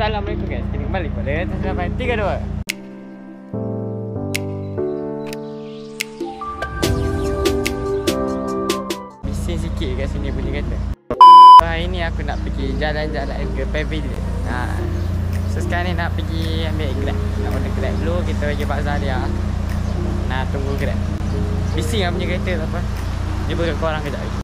Assalamualaikum guys. Kita kembali pada sampai 3-2. Bising sikit kat sini bunyi kata. Hari ni aku nak pergi jalan-jalan ke Pavilion. So sekarang ni nak pergi ambil Grab. Nak order Grab dulu. Kita pergi Pak Zalia. Nah, tunggu Grab. Bising lah punya kereta tak apa. Jumpa kat korang kejap lagi.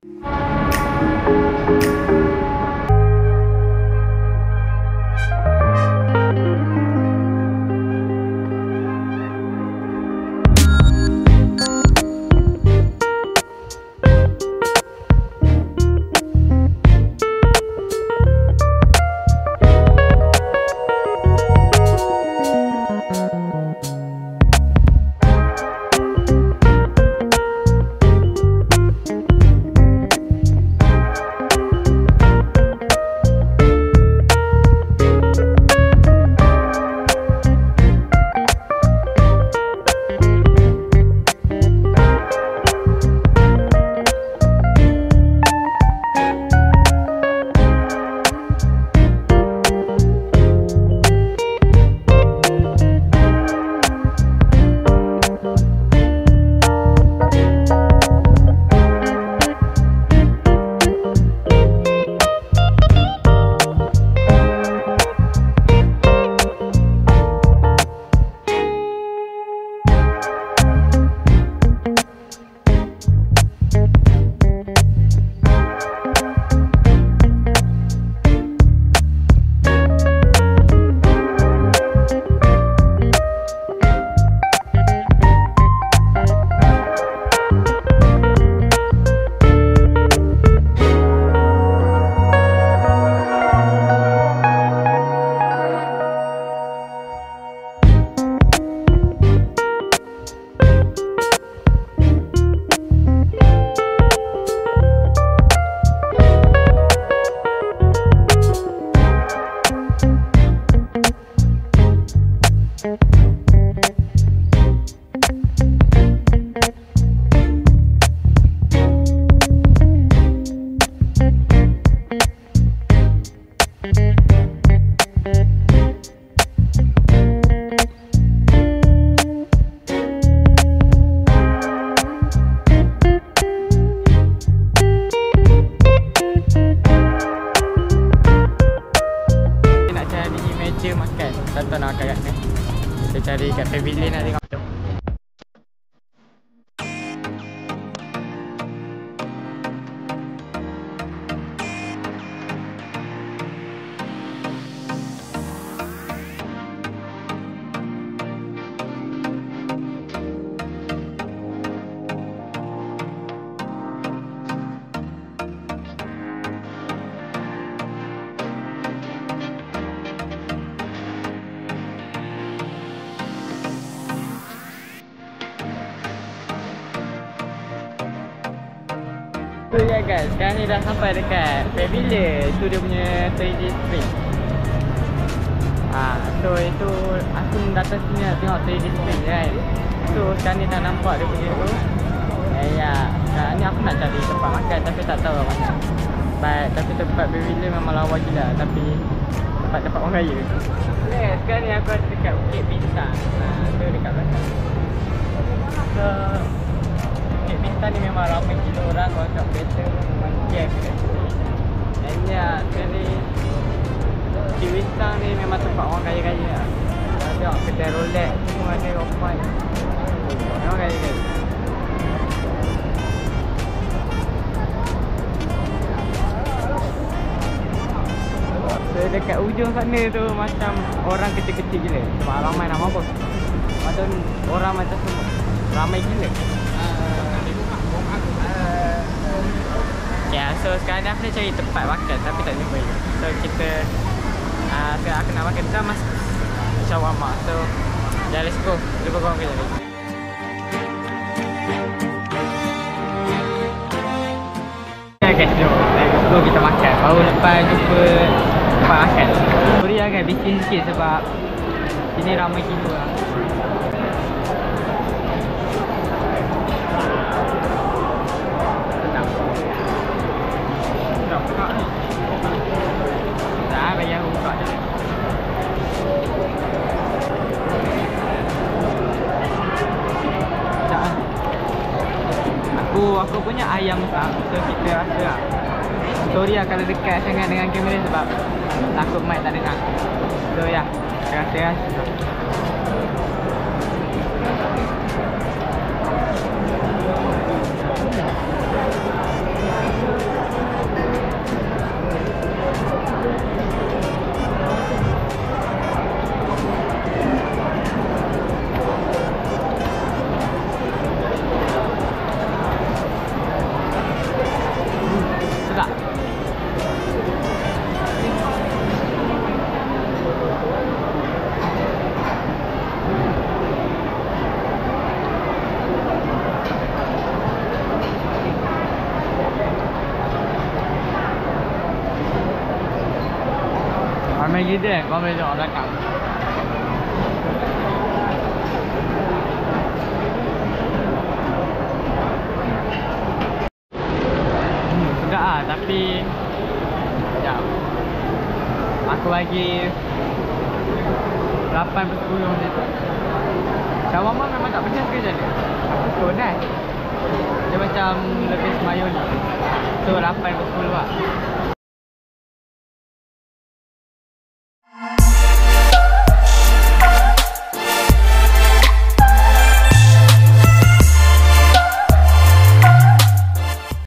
Makan, tak tahu nak makan kat mana. Kita cari kat Pavilion nak tengok. So ya guys, sekarang ni dah sampai dekat Pavilion. Itu dia punya 3D screen. So itu aku datang sini nak tengok 3D screen kan. So sekarang ni dah nampak dia punya tu. Sekarang ni aku nak cari tempat makan tapi tak tahu mana. Tapi tempat Pavilion memang lawa gila. Tapi tempat orang kaya. Sekarang ni aku ada dekat Bukit Bintang. Tu dekat belakang. So Bukit Bintang ni memang ramai gila orang. Kalau kat kereta memang jam kat sini. Dan sekarang ni Bukit Bintang ni memang tempat orang kaya-kaya lah. Kalau tengok kedai Rolex semua ada off-white. Memang kaya-kaya. So dekat ujung sana tu macam orang kecil-kecil gila. Sebab ramai nak mampus. Macam orang macam semua ramai gila. So sekarang ni aku nak cari tempat makan tapi tak jumpa je. So kita sekarang aku nak makan damas shawarma. So let's go. Jumpa korang kejap lagi. Guys, jom kita makan. Baru lepas jumpa tempat makan. Sorry lah guys, bising sikit sebab sini ramai gila lah. Dah bagi aku buka je. aku punya ayam besar. So kita rasa lah. Sorry lah kalau dekat sangat dengan kamera sebab takut mic tak dengar. So ya, rasa. Sedap. Ramai gila kau boleh tengok belakang. Sedap lah tapi sekejap. Aku bagi 8/10 macam tu. Shawarma memang tak pedas ke macam mana? Aku suka pedas. Dia macam lebih semayoni. So 8/10 lah.